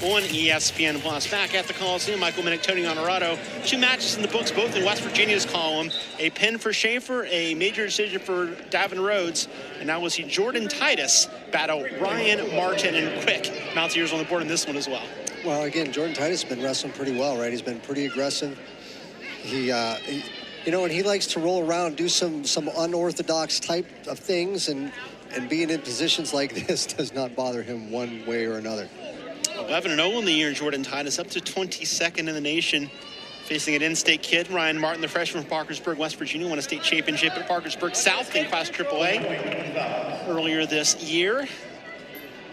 on ESPN Plus. Back at the Coliseum, Michael Minnick, Tony Honorado. 2 matches in the books, both in West Virginia's column. A pin for Schaefer, a major decision for Davin Rhodes. And now we'll see Jordan Titus battle Ryan Martin and Quick. Mountaineers on the board in this one as well. Well, again, Jordan Titus has been wrestling pretty well, right? He's been pretty aggressive. He you know, and he likes to roll around, do some unorthodox type of things, and being in positions like this does not bother him one way or another. 11-0 in the year, Jordan Titus, up to 22nd in the nation. Facing an in-state kid, Ryan Martin, the freshman from Parkersburg, West Virginia, won a state championship at Parkersburg South in Class AAA earlier this year.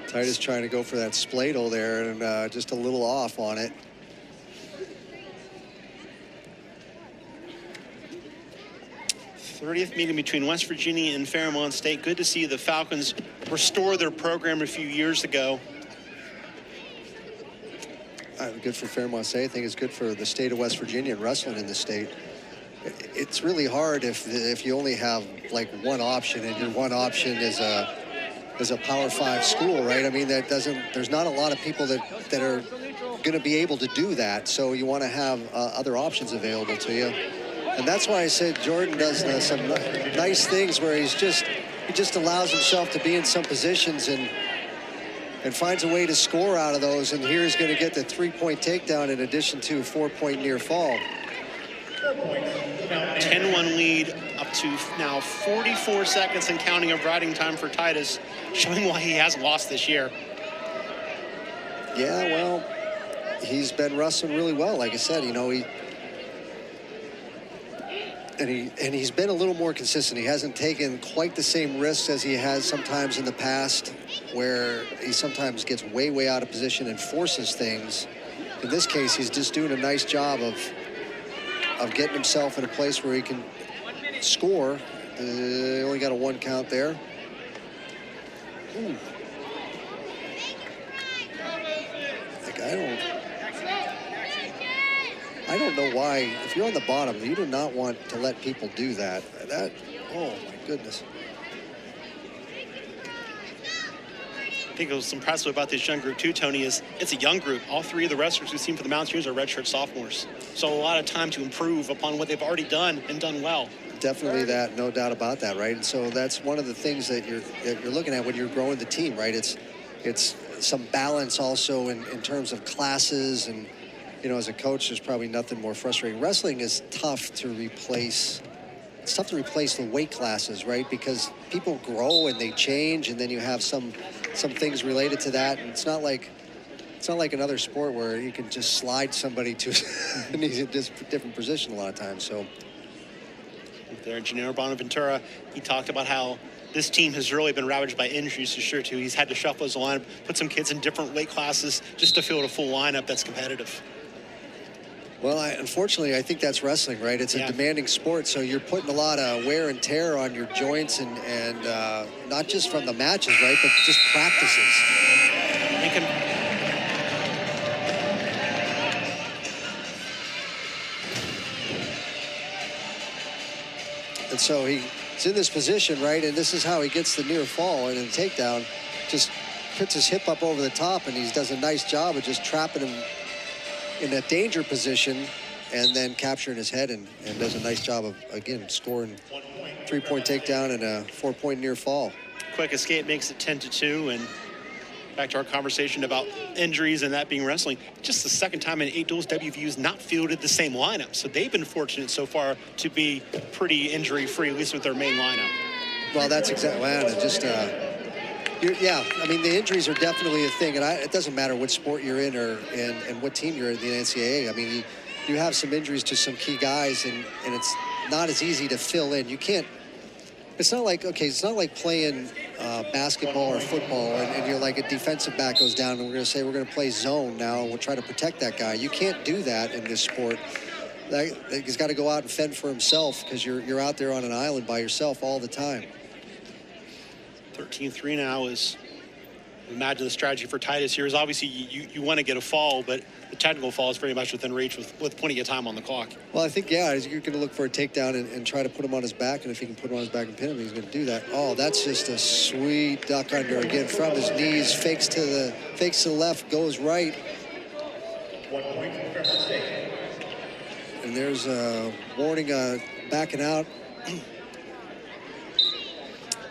Titus trying to go for that spladle there, and just a little off on it. '30th meeting between West Virginia and Fairmont State. Good to see the Falcons restore their program a few years ago. Good for Fairmont State. I think it's good for the state of West Virginia and wrestling in the state. It's really hard if you only have like one option, and your one option is a Power 5 school, right? I mean, there's not a lot of people that are going to be able to do that. So you want to have other options available to you. And that's why I said Jordan does some nice things where he just allows himself to be in some positions and finds a way to score out of those. And here he's going to get the 3-point takedown in addition to a 4-point near fall. 10-1 lead up to now 44 seconds and counting of riding time for Titus, showing why he hasn't lost this year. Yeah, well, he's been wrestling really well. Like I said, you know, he's been a little more consistent. He hasn't taken quite the same risks as he has sometimes in the past, where he sometimes gets way out of position and forces things. In this case, he's just doing a nice job of getting himself in a place where he can score. Only got a 1 count there. Ooh. Like, I don't know why, if you're on the bottom, you do not want to let people do that. Oh my goodness. I think what's impressive about this young group too, Tony, is it's a young group. All 3 of the wrestlers we've seen for the Mountaineers are redshirt sophomores. So a lot of time to improve upon what they've already done and done well. Definitely that, no doubt about that, right? And so that's one of the things that you're looking at when you're growing the team, right? It's some balance also in terms of classes, and you know, as a coach, there's probably nothing more frustrating. Wrestling is tough to replace. It's tough to replace the weight classes, right? Because people grow and they change, and then you have some things related to that. And it's not like another sport where you can just slide somebody to and he's in just a different position a lot of times. So there, Gennaro Bonaventura, he talked about how this team has really been ravaged by injuries, for sure, too. He's had to shuffle his lineup, put some kids in different weight classes just to field a full lineup that's competitive. Well, unfortunately, I think that's wrestling, right? It's a demanding sport, so you're putting a lot of wear and tear on your joints, and not just from the matches, right, but just practices. And so he's in this position, right, and this is how he gets the near fall and the takedown. Just puts his hip up over the top, and he does a nice job of just trapping him in a danger position and then capturing his head, and does a nice job of, again, scoring 3-point takedown and a 4-point near fall. Quick escape makes it 10-2, and back to our conversation about injuries and that being wrestling. Just the second time in 8 duels, WVU's not fielded the same lineup, so they've been fortunate so far to be pretty injury-free, at least with their main lineup. Well, that's exactly, yeah, I mean, the injuries are definitely a thing, and it doesn't matter what sport you're in and what team you're in the NCAA. I mean, you have some injuries to some key guys, and it's not as easy to fill in. You can't. It's not like, okay, it's not like playing basketball or football, and you're like, a defensive back goes down, and we're going to say we're going to play zone now, and we'll try to protect that guy. You can't do that in this sport. He's got to go out and fend for himself, because you're out there on an island by yourself all the time. 13-3 now is Imagine the strategy for Titus here is obviously you want to get a fall, but the technical fall is very much within reach with plenty of time on the clock. Well, I think, yeah, you're going to look for a takedown and try to put him on his back, and if he can put him on his back and pin him, he's going to do that. Oh, that's just a sweet duck under again from his knees, fakes to the left, goes right. 1 point for Fairmont State. And there's a warning, backing out.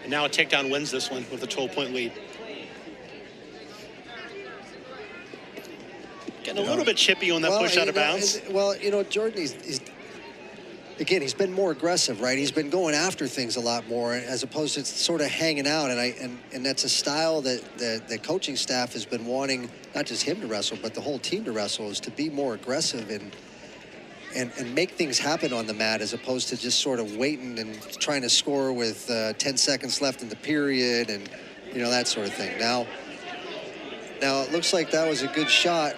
And now a takedown wins this one with a 12-point lead. Getting a little bit chippy on that push out of bounds. Well, Jordan, he's been more aggressive, right? He's been going after things a lot more as opposed to sort of hanging out. And that's a style that the coaching staff has been wanting, not just him to wrestle, but the whole team to wrestle, is to be more aggressive and make things happen on the mat as opposed to just sort of waiting and trying to score with 10 seconds left in the period and, that sort of thing. Now it looks like that was a good shot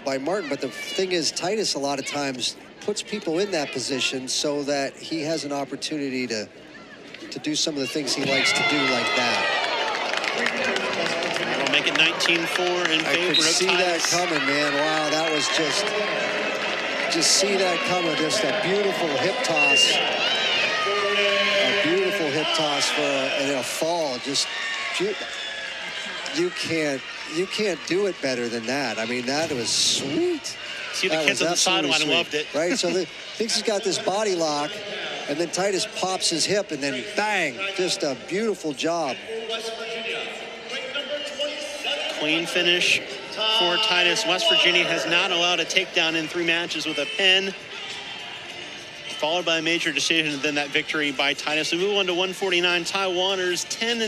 by Martin, but the thing is, Titus a lot of times puts people in that position so that he has an opportunity to do some of the things he likes to do like that. That'll make it 19-4 in favor of Titus. I could see that coming, man. Wow, that was just see that coming. Just a beautiful hip toss. A beautiful hip toss and a fall. Just you can't do it better than that. I mean, that was sweet. See the kids on the sideline loved it. Right, so thinks he's got this body lock, and then Titus pops his hip, and then bang, just a beautiful job. Clean finish for Titus. West Virginia has not allowed a takedown in 3 matches with a pin, followed by a major decision, and then that victory by Titus. We move on to 149. Taiwaners 10